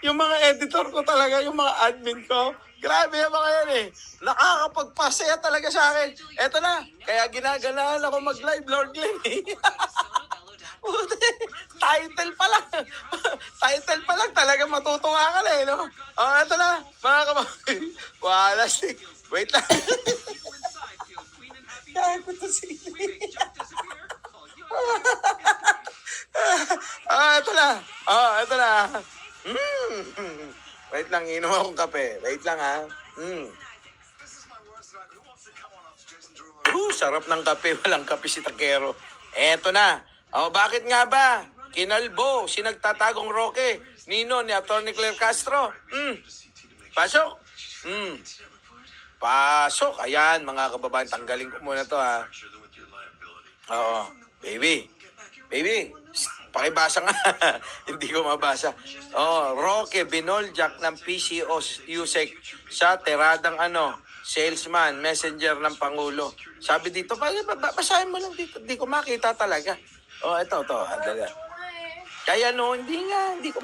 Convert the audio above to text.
yung mga editor ko talaga, yung mga admin ko, grabe yung mga yan eh. Nakakapagpasaya talaga sa akin. Eto na, kaya ginagalaan ako mag-live, Lord Glenn. Title pa lang. Title pa lang talaga matutuwa ka na eh, no? Oh, eto na, mga kapatid. Wala si... Wait lang. Kaya ko to sili. Ito na. Ito na. Wait lang, inom akong kape. Wait lang, ha. Sarap ng kape. Walang kape si Takero. Eto na. Bakit nga ba? Kinalbo, si nagtatagong Roque. Nino ni Atty. Claire Castro. Pasok. Pasok. Ayan, mga kababayan. Tanggalin ko muna to, ha. Oo. Baby. Pakibasa nga. Hindi ko mabasa. Roque Binoljak ng PCO USEC sa teradang salesman, messenger ng Pangulo. Sabi dito, basahin mo lang dito. Hindi ko makita talaga. Ito. Andali. Kaya hindi ko